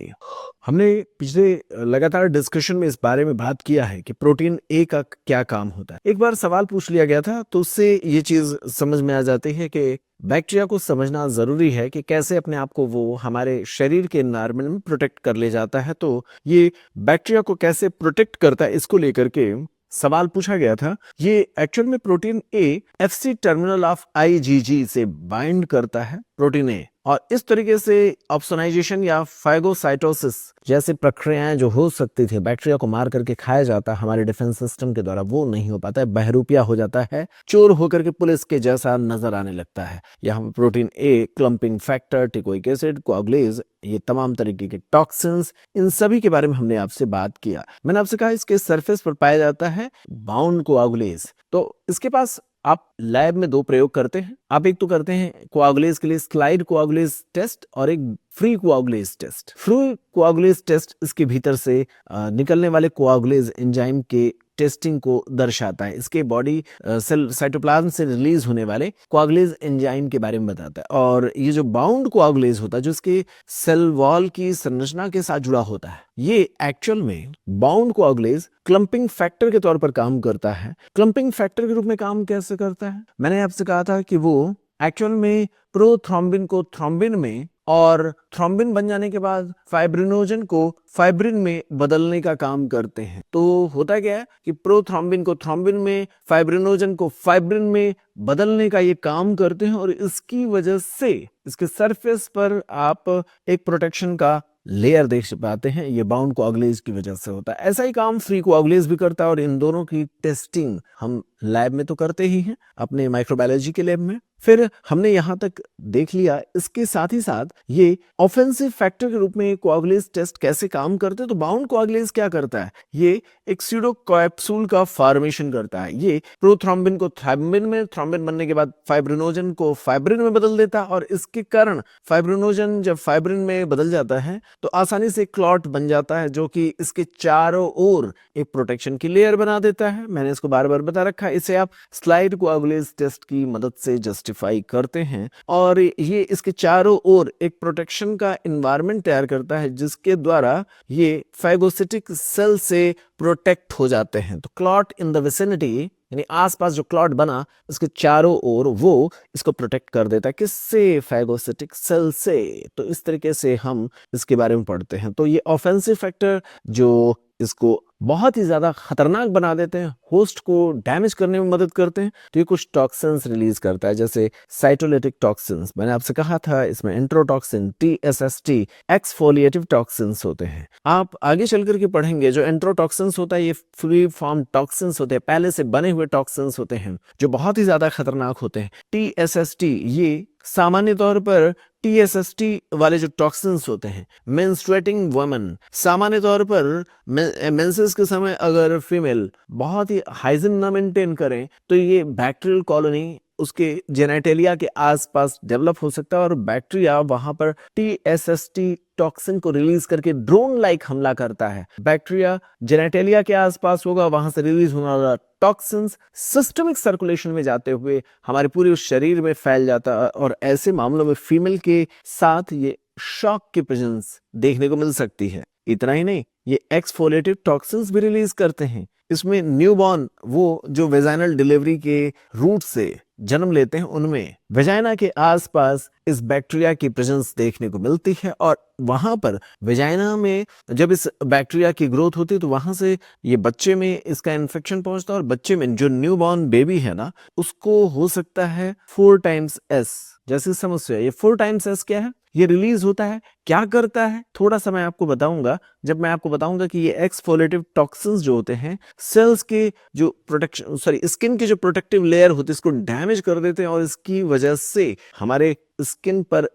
हमने पिछले लगातार डिस्कशन में इस बारे में बात किया है कि प्रोटीन ए का क्या काम होता है। एक बार सवाल पूछ लिया गया था तो उससे ये चीज समझ में आ जाती है कि बैक्टीरिया को समझना जरूरी है कि कैसे अपने आप को वो हमारे शरीर के एनवायरनमेंट में प्रोटेक्ट कर ले जाता है। तो ये बैक्टीरिया को कैसे प्रोटेक्ट करता है इसको लेकर के सवाल पूछा गया था। ये एक्चुअल में protein A FC terminal of IgG से बाइंड करता है प्रोटीन ए और इस तरीके से ऑप्सोनाइजेशन या फाइगोसाइटोसिस जैसी प्रक्रियाएं जो हो सकती थी, बैक्टीरिया को मार करके खाया जाता हमारे डिफेंस सिस्टम के द्वारा, वो नहीं हो पाता है, बहरूपिया हो जाता है, चोर होकर के पुलिस के जैसा नजर आने लगता है। यहाँ protein A, clumping factor, teichoic acid, कोआगुलेज, ये तमाम तरीके के टॉक्सिन्स, इन सभी के बारे में हमने आपसे बात किया। मैंने आपसे कहा इसके सरफेस पर पाया जाता है बाउंड कोआगुलेज। तो इसके पास आप लैब में दो प्रयोग करते हैं। आप एक तो करते हैं कोआगुलेज के लिए स्लाइड कोआगुलेज टेस्ट और एक free coagulase test. Free coagulase test इसके भीतर से निकलने वाले कोआगुलेज एंजाइम के टेस्टिंग को दर्शाता है। इसके बॉडी सेल साइटोप्लाज्म से रिलीज होने वाले कोआगुलेज एंजाइम के बारे में बताता है। और ये जो बाउंड कोआगुलेज होता है, जो इसके सेल वॉल की संरचना के साथ जुड़ा होता है, ये एक्चुअल में बाउंड कोआगुलेज क्लम्पिंग फैक्टर के तौर पर काम करता है। क्लम्पिंग फैक्टर के रूप में काम कैसे करता है? मैंने आपसे कहा था कि वो एक्चुअल में प्रोथ्रोम्बिन को थ्रोम्बिन में और थ्रोम्बिन बन जाने के बाद फाइब्रिनोजन को फाइब्रिन में बदलने का काम करते हैं। तो होता क्या है कि प्रोथ्रोम्बिन को थ्रोम्बिन में, फाइब्रिनोजन को फाइब्रिन में बदलने का ये काम करते हैं और इसकी वजह से इसके सरफेस पर आप एक प्रोटेक्शन का लेयर देख पाते हैं। ये बाउंड कोआगुलेज की वजह से होता है। ऐसा ही काम फ्री कोआगुलेज भी करता है और इन दोनों की टेस्टिंग हम लैब में तो करते ही हैं, अपने माइक्रोबायोलॉजी के लैब में। फिर हमने यहाँ तक देख लिया। इसके साथ ही साथ ये ऑफेंसिव फैक्टर के रूप में कोआगुलेज टेस्ट कैसे काम करते हैं। तो बाउंड कोआगुलेज क्या करता है? ये एक स्यूडो कैप्सूल का फॉर्मेशन करता है। ये प्रोथ्रोम्बिन को थ्रोम्बिन में, थ्रोम्बिन बनने के बाद फाइब्रिनोजन को फाइब्रिन में बदल देता है और इसके कारण फाइब्रिनोजन जब फाइब्रिन में बदल जाता है तो आसानी से क्लॉट बन जाता है, जो कि इसके चारों ओर एक प्रोटेक्शन की लेयर बना देता है। मैंने इसको बार बार बता रखा है। इसे आप स्लाइड कोआगुलेज टेस्ट की मदद से जस्टिफाई करते हैं और ये इसके चारों ओर एक प्रोटेक्शन का एनवायरनमेंट तैयार करता है, जिसके द्वारा ये फाइगोसिटिक सेल से प्रोटेक्ट हो जाते हैं। तो क्लॉट इन द विसिनिटी, यानी आसपास जो क्लॉट बना इसके चारों ओर, वो इसको प्रोटेक्ट कर देता है। किससे? फाइगोसिटिक सेल से। तो इस तरीके से हम इसके बारे में पढ़ते हैं। तो ये ऑफेंसिव फैक्टर जो इसको बहुत ही ज्यादा खतरनाक बना देते हैं, होस्ट को डैमेज करने में मदद करते हैं। तो ये कुछ टॉक्सिन्स रिलीज करता है, जैसे साइटोलिटिक टॉक्सिन्स। मैंने आपसे कहा था इसमें एंट्रोटॉक्सिन, TSST, एक्सफोलिएटिव टॉक्सिन्स होते हैं। आप आगे चल करके पढ़ेंगे जो एंट्रोटॉक्सिन्स होता है, ये फ्री फॉर्म टॉक्सिन्स होते हैं, पहले से बने हुए टॉक्सिन्स होते हैं जो बहुत ही ज्यादा खतरनाक होते हैं। TSST, ये सामान्य तौर पर TSST वाले जो टॉक्सिन्स होते हैं, मेंस्ट्रुएटिंग वुमन, सामान्य तौर पर मेंसेस के समय अगर फीमेल बहुत ही हाइजीन ना मेंटेन करें तो ये बैक्टीरियल कॉलोनी उसके जेनेटेलिया के आसपास डेवलप हो सकता है और बैक्टीरिया वहां पर TSST टॉक्सिन को रिलीज करके ड्रोन लाइक हमला करता है। बैक्टीरिया जेनेटेलिया के आसपास होगा, वहां से रिलीज होने वाला टॉक्सिन्स सिस्टमिक सर्कुलेशन में जाते हुए हमारे पूरे शरीर में फैल जाता है और ऐसे मामलों में फीमेल के साथ ये शॉक की प्रेजेंस देखने को मिल सकती है। इतना ही नहीं, ये एक्सफोलिएटिव टॉक्सिन्स भी रिलीज करते हैं। इसमें न्यूबॉर्न, वो जो वेजाइनल डिलीवरी के रूट से जन्म लेते हैं, उनमें वेजाइना के आसपास इस बैक्टीरिया की प्रेजेंस देखने को मिलती है और वहां पर वेजाइना में जब इस बैक्टीरिया की ग्रोथ होती है तो वहां से ये बच्चे में इसका इन्फेक्शन पहुंचता है और बच्चे में जो न्यूबॉर्न बेबी है ना, उसको हो सकता है 4 टाइम्स S जैसी समस्या। ये 4 टाइम्स S क्या है? ये रिलीज होता है, क्या करता है थोड़ा सा मैं आपको बताऊंगा। जब मैं आपको बताऊंगा कि ये एक्सफोलिएटिव टॉक्सिन्स जो होते हैं सेल्स के जो प्रोटेक्शन, स्किन की जो प्रोटेक्टिव लेयर होती है इसको डैमेज कर देते हैं और इसकी वजह से हमारे स्किन पर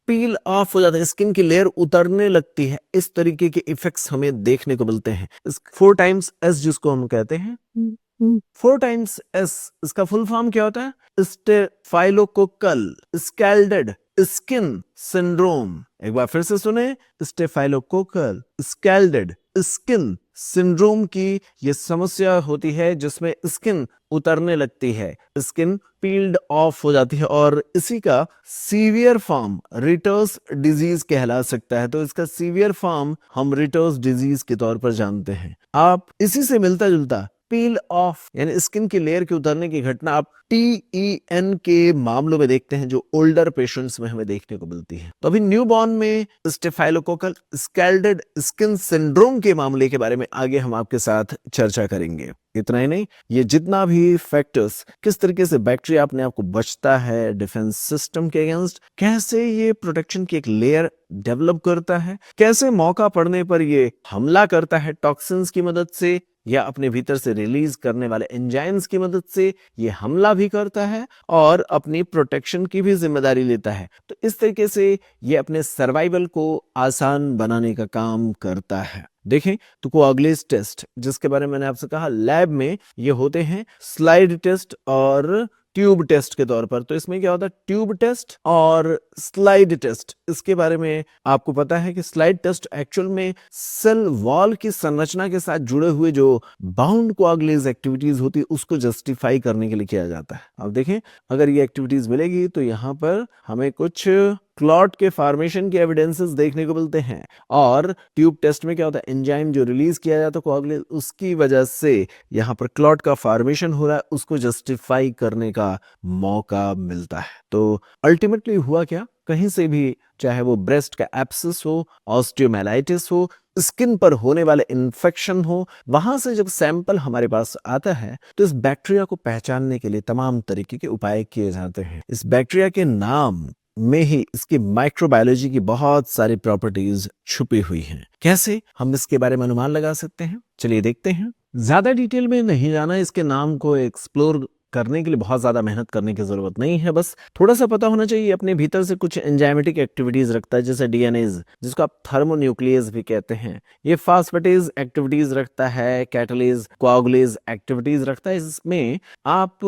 पील ऑफ हो जाता है, स्किन की लेयर उतरने लगती है। इस तरीके के इफेक्ट्स हमें देखने को मिलते हैं। 4 टाइम्स S जिसको हम कहते हैं 4 टाइम्स S, इसका फुल फॉर्म क्या होता है? Staphylococcal scalded skin syndrome. एक बार फिर से सुने, स्टेफाइलोकोकल स्कैल्डेड स्किन सिंड्रोम की ये समस्या होती है जिसमें स्किन उतरने लगती है, स्किन पील्ड ऑफ हो जाती है और इसी का सीवियर फॉर्म रिटर्स डिजीज कहला सकता है। तो इसका सीवियर फॉर्म हम रिटर्स डिजीज के तौर पर जानते हैं। आप इसी से मिलता जुलता पील ऑफ यानी स्किन की लेयर के उतरने की घटना आप TEN के मामलों में देखते हैं, जो ओल्डर पेशेंट्स में हमें देखने को मिलती है। तो अभी न्यूबॉर्न में स्टेफाइलोकोकल स्कैल्डेड स्किन सिंड्रोम के मामले के बारे में आगे हम आपके साथ चर्चा करेंगे। इतना ही नहीं, ये जितना भी फैक्टर्स, किस तरीके से बैक्टीरिया अपने आप को बचता है डिफेंस सिस्टम के अगेंस्ट, कैसे ये प्रोटेक्शन की एक लेयर डेवलप करता है, कैसे मौका पड़ने पर ये हमला करता है टॉक्सिन्स की मदद से या अपने भीतर से रिलीज करने वाले एंजाइम्स की मदद से ये हमला भी करता है और अपनी प्रोटेक्शन की भी जिम्मेदारी लेता है। तो इस तरीके से ये अपने सर्वाइवल को आसान बनाने का काम करता है। देखें तो कोआगुलेज टेस्ट, जिसके बारे में मैंने आपसे कहा लैब में ये होते हैं स्लाइड टेस्ट और ट्यूब टेस्ट के तौर पर। तो इसमें क्या होता है, ट्यूब टेस्ट और स्लाइड टेस्ट। इसके बारे में आपको पता है कि स्लाइड टेस्ट एक्चुअल में सेल वॉल की संरचना के साथ जुड़े हुए जो बाउंड कोआगुलेज एक्टिविटीज होती है उसको जस्टिफाई करने के लिए किया जाता है। अब देखें, अगर ये एक्टिविटीज मिलेगी तो यहाँ पर हमें कुछ क्लॉट के फॉर्मेशन के एविडेंसेस देखने को मिलते हैं। और ट्यूब टेस्ट में क्या होता है, एंजाइम जो रिलीज किया जाता है कोआगुलेज, उसकी वजह से यहाँ पर क्लॉट का फॉर्मेशन हो रहा है, उसको जस्टिफाई करने का मौका मिलता है। तो अल्टीमेटली हुआ क्या, कहीं से भी चाहे वो ब्रेस्ट का एब्सेस हो, ऑस्टियोमाइलाइटिस हो, स्किन पर होने वाले इन्फेक्शन हो, वहां से जब सैंपल हमारे पास आता है तो इस बैक्टीरिया को पहचानने के लिए तमाम तरीके के उपाय किए जाते हैं। इस बैक्टीरिया के नाम में ही इसकी माइक्रोबायोलॉजी की बहुत सारी प्रॉपर्टीज छुपी हुई हैं। कैसे हम इसके बारे में अनुमान लगा सकते हैं, चलिए देखते हैं। ज्यादा डिटेल में नहीं जाना, इसके नाम को एक्सप्लोर करने के लिए बहुत ज्यादा मेहनत करने की जरूरत नहीं है, बस थोड़ा सा पता होना चाहिए अपने भीतर से कुछ एंजाइमेटिक एक्टिविटीज रखता है, जैसे डीएनएज, जिसको आप थर्मोन्यूक्लियस भी कहते हैं। ये फास्फेटेज एक्टिविटीज रखता है, कैटलेज, कोआगुलेज एक्टिविटीज रखता है। इसमें आप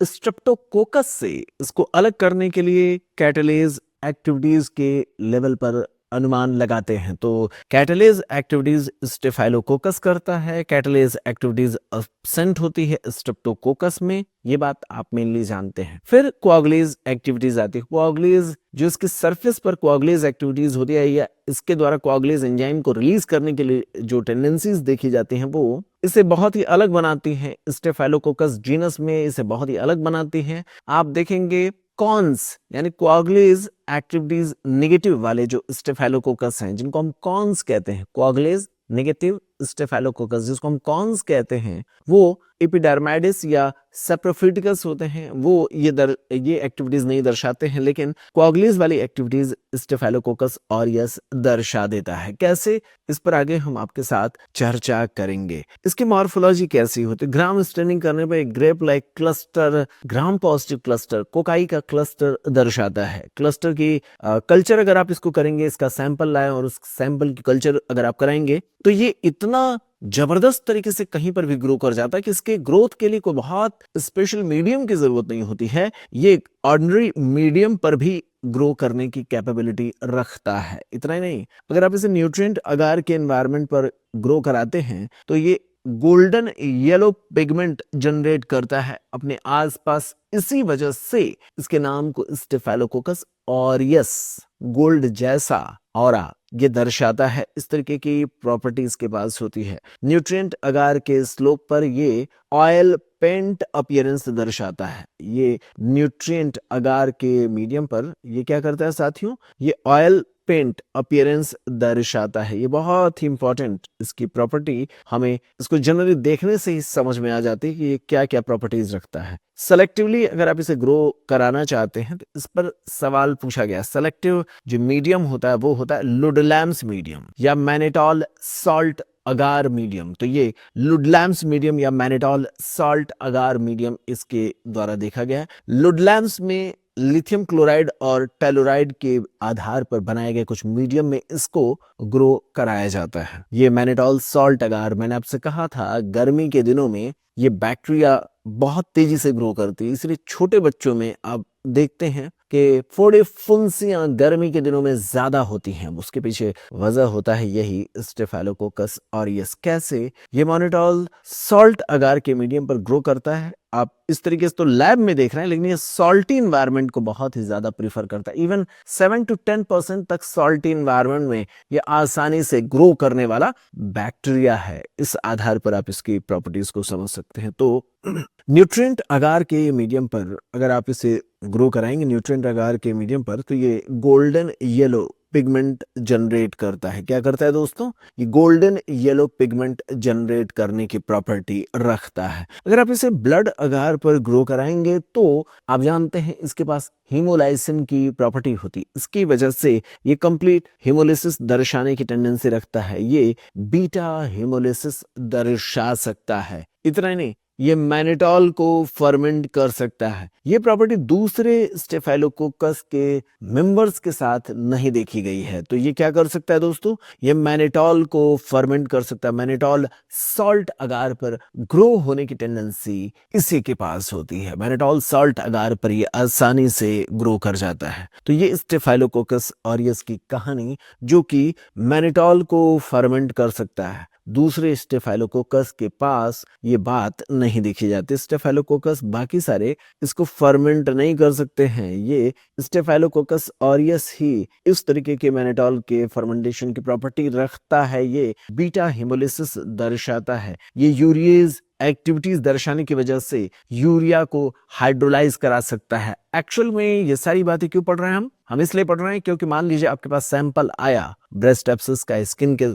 स्ट्रेप्टोकोकस से इसको अलग करने के लिए कैटलेज एक्टिविटीज के लेवल पर अनुमान लगाते हैं। तो कैटलेज एक्टिविटीज स्टेफाइलोकोकस करता है, कैटलेज एक्टिविटीज एब्सेंट होती है स्ट्रेप्टोकोकस में, ये बात आप मेनली जानते हैं। फिर कोआगुलेज एक्टिविटीज आती है। कोआगुलेज जो इसके सरफेस पर कोआगुलेज एक्टिविटीज होती है या इसके द्वारा कोआगुलेज एंजाइम को रिलीज करने के लिए जो टेंडेंसीज देखी जाती हैं वो इसे बहुत ही अलग बनाती हैं। स्टेफाइलोकोकस जीनस में इसे बहुत ही अलग बनाती हैं। आप देखेंगे कॉन्स यानी कोआगुलेज एक्टिविटीज नेगेटिव वाले जो स्टेफाइलोकोकस हैं, जिनको हम कॉन्स कहते हैं, कोआगुलेज नेगेटिव स्टेफाइलोकोकस जिसको हम कॉन्स कहते हैं, वो एपिडर्माइडिस या सेप्रोफिटिकस होते हैं। वो ये एक्टिविटीज नहीं दर्शाते हैं, लेकिन कोआगुलेज वाली एक्टिविटीज स्टेफाइलोकोकस ऑरियस दर्शा देता है। कैसे, इस पर आगे हम आपके साथ चर्चा करेंगे। इसकी मॉर्फोलॉजी कैसी होती है, ग्राम स्टेनिंग करने पर एक grape like cluster, gram positive cluster, cocci का क्लस्टर दर्शाता है। क्लस्टर की कल्चर अगर आप इसको करेंगे, इसका सैंपल लाएं और उस सैंपल की कल्चर अगर आप कराएंगे तो ये इतना जबरदस्त तरीके से कहीं पर भी ग्रो कर जाता है कि इसके ग्रोथ के लिए कोई बहुत स्पेशल मीडियम की जरूरत नहीं होती है। ये ऑर्डिनरी मीडियम पर भी ग्रो करने की कैपेबिलिटी रखता है। इतना ही नहीं, अगर आप इसे न्यूट्रिएंट अगार के एनवायरनमेंट पर ग्रो कराते हैं तो ये गोल्डन येलो पिगमेंट जनरेट करता है अपने आसपास। इसी वजह से इसके नाम को स्टेफाइलोकोकस ऑरियस, गोल्ड जैसा ऑरा, ये दर्शाता है। इस तरीके की प्रॉपर्टीज के पास होती है। न्यूट्रिएंट अगार के स्लोप पर ये ऑयल पेंट अपीयरेंस दर्शाता है। ये न्यूट्रिएंट अगार के मीडियम पर ये क्या करता है साथियों, ये ऑयल पेंट अपीयरेंस दर्शाता है। ये बहुत ही इंपॉर्टेंट इसकी प्रॉपर्टी, हमें इसको जनरली देखने से ही समझ में आ जाती है कि ये क्या क्या प्रॉपर्टीज रखता है। सेलेक्टिवली अगर आप इसे ग्रो कराना चाहते हैं तो इस पर सवाल पूछा गया। सेलेक्टिव जो मीडियम होता है वो होता है लुडलैम्स मीडियम या मैनेटॉल सॉल्ट अगार मीडियम। तो ये लुडलैम्स मीडियम या मैनेटॉल सॉल्ट अगार मीडियम इसके द्वारा देखा गया है। लुडलैम्स में लिथियम क्लोराइड और टेलोराइड के आधार पर बनाए गए कुछ मीडियम में इसको ग्रो कराया जाता है। ये मैनेटॉल सॉल्ट अगार, मैंने आपसे कहा था गर्मी के दिनों में ये बैक्टीरिया बहुत तेजी से ग्रो करती है, इसलिए छोटे बच्चों में आप देखते हैं कि फोड़े फुंसियां गर्मी के दिनों में ज्यादा होती हैं। उसके पीछे वजह होता है यही स्टेफाइलोकोकस ऑरियस। कैसे, ये मैनेटॉल सॉल्ट अगार के मीडियम पर ग्रो करता है। आप इस तरीके से तो लैब में देख रहे हैं, लेकिन ये सॉल्टी इन्वायरमेंट को बहुत ही ज्यादा प्रीफर करता है। इवन 7 to 10% तक सॉल्टी इन्वायरमेंट में ये आसानी से ग्रो करने वाला बैक्टीरिया है। इस आधार पर आप इसकी प्रॉपर्टीज को समझ सकते हैं। तो न्यूट्रिएंट अगार के मीडियम पर अगर आप इसे ग्रो कराएंगे, न्यूट्रिएंट अगार के मीडियम पर, तो ये गोल्डन येलो पिगमेंट जनरेट करता है। क्या करता है दोस्तों? ये गोल्डन येलो पिगमेंट जनरेट करने की प्रॉपर्टी रखता है। अगर आप इसे ब्लड अगार पर ग्रो कराएंगे तो आप जानते हैं इसके पास हीमोलाइसिन की प्रॉपर्टी होती है। इसकी वजह से ये कंप्लीट हीमोलिसिस दर्शाने की टेंडेंसी रखता है। ये बीटा हीमोलिसिस दर्शा सकता है। इतना ही नहीं, ये मैनिटॉल को फर्मेंट कर सकता है। ये प्रॉपर्टी दूसरे स्टेफाइलोकोकस के मेंबर्स के साथ नहीं देखी गई है। तो ये क्या कर सकता है दोस्तों? ये मैनिटॉल को फर्मेंट कर सकता है। मैनिटॉल सॉल्ट अगार पर ग्रो होने की टेंडेंसी इसी के पास होती है। मैनिटॉल सॉल्ट अगार पर ये आसानी से ग्रो कर जाता है। तो ये स्टेफाइलोकोकस ऑरियस की कहानी, जो कि मैनिटॉल को फर्मेंट कर सकता है। दूसरे स्टेफाइलोकोकस के पास ये बात नहीं देखी जाती। स्टेफाइलोकोकस बाकी सारे इसको फर्मेंट नहीं कर सकते हैं। ये स्टेफाइलोकोकस ऑरियस ही इस तरीके के मैनिटॉल के फर्मेंटेशन की प्रॉपर्टी रखता है। ये बीटा हिमोलिसिस दर्शाता है। ये यूरिएज एक्टिविटीज दर्शाने की वजह से यूरिया को हाइड्रोलाइज करा सकता है। एक्चुअल में ये सारी बातें क्यों पढ़ रहे हैं हम इसलिए पढ़ रहे हैं क्योंकि मान लीजिए आपके पास सैंपल आया ब्रेस्ट एब्सेस का, स्किन के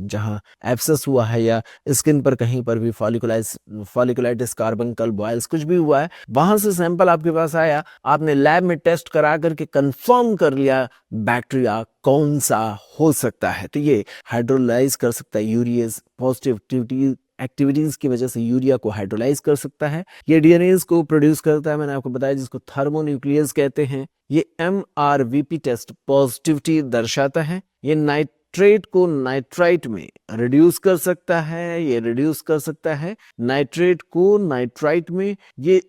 जहां एब्सेस हुआ है या स्किन पर कहीं पर भी फॉलिकुलाइटिस, कार्बंकल, बॉयल्स कुछ भी हुआ है, वहां से सैंपल आपके पास आया, आपने लैब में टेस्ट करा करके कंफर्म कर लिया बैक्टीरिया कौन सा हो सकता है। तो ये हाइड्रोलाइज कर सकता है। यूरिएज पॉजिटिव एक्टिविटीज की वजह से यूरिया को हाइड्रोलाइज कर सकता है। ये डीएनएज को प्रोड्यूस करता है, मैंने आपको बताया, जिसको थर्मोन्यूक्लियस कहते हैं। ये एमआरवीपी टेस्ट पॉजिटिविटी दर्शाता है। ये नाइट्रेट को नाइट्राइट में रिड्यूस कर सकता है। ये रिड्यूस कर सकता है नाइट्रेट को नाइट्राइट में। ये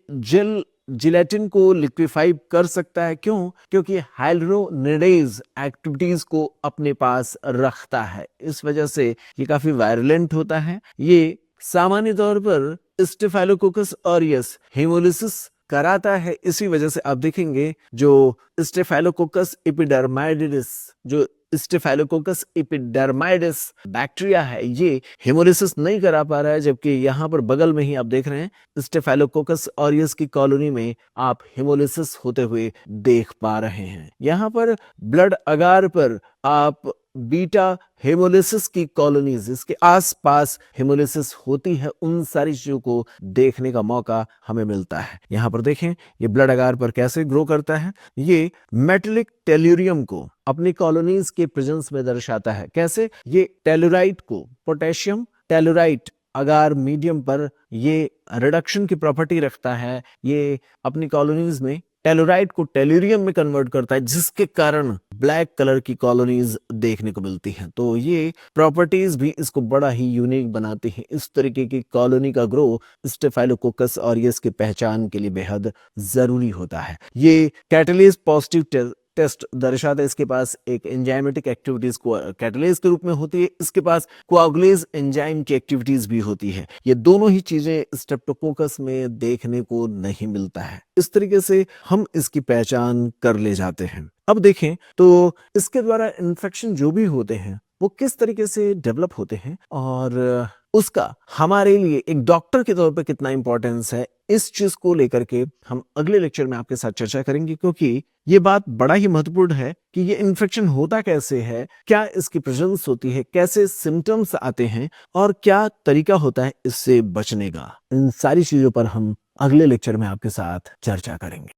जिलेटिन को लिक्विफाई कर सकता है। क्यों? क्योंकि हाइड्रोनिडेज एक्टिविटीज को अपने पास रखता है। इस वजह से ये काफी वायलेंट होता है। ये सामान्य तौर पर स्टेफाइलोकोकस ऑरियस हेमोलिसिस कराता है। इसी वजह से आप देखेंगे जो स्टेफाइलोकोकस एपिडर्माइडिस, जो स्टेफाइलोकोकस एपिडर्माइडिस बैक्टीरिया है, ये हेमोलिसिस नहीं करा पा रहा है, जबकि यहाँ पर बगल में ही आप देख रहे हैं स्टेफाइलोकोकस ऑरियस की कॉलोनी में आप हेमोलिसिस होते हुए देख पा रहे हैं। यहाँ पर ब्लड अगार पर आप बीटा हेमोलिसिस की कॉलोनीज, इसके आसपास हेमोलिसिस होती है, उन सारी चीजों को देखने का मौका हमें मिलता है। यहाँ पर देखें ये ब्लड अगार पर कैसे ग्रो करता है। ये मेटेलिक टेल्यूरियम को अपनी कॉलोनीज के प्रेजेंस में दर्शाता है। कैसे? ये टेलुराइट को, पोटेशियम टेलुराइट अगार मीडियम पर ये रिडक्शन की प्रॉपर्टी रखता है। ये अपनी कॉलोनीज में टेलुराइट को टेल्यूरियम में कन्वर्ट करता है, जिसके कारण ब्लैक कलर की कॉलोनीज देखने को मिलती हैं। तो ये प्रॉपर्टीज भी इसको बड़ा ही यूनिक बनाती हैं। इस तरीके की कॉलोनी का ग्रो स्टेफाइलोकोकस ऑरियस की पहचान के लिए बेहद जरूरी होता है। ये कैटलेज पॉजिटिव टेस्ट दर्शाता है। इसके पास एक एंजाइमेटिक एक्टिविटीज को कैटलेज के रूप में होती है। इसके पास कोआगुलेज एंजाइम की एक्टिविटीज भी होती है। ये दोनों ही चीजें स्ट्रेप्टोकोकस में देखने को नहीं मिलता है। इस तरीके से हम इसकी पहचान कर ले जाते हैं। अब देखें तो इसके द्वारा इन्फेक्शन जो भी होते हैं वो किस तरीके से डेवलप होते हैं और उसका हमारे लिए एक डॉक्टर के तौर पर कितना इंपॉर्टेंस है, इस चीज को लेकर के हम अगले लेक्चर में आपके साथ चर्चा करेंगे। क्योंकि ये बात बड़ा ही महत्वपूर्ण है कि ये इन्फेक्शन होता कैसे है, क्या इसकी प्रेजेंस होती है, कैसे सिम्टम्स आते हैं और क्या तरीका होता है इससे बचने का। इन सारी चीजों पर हम अगले लेक्चर में आपके साथ चर्चा करेंगे।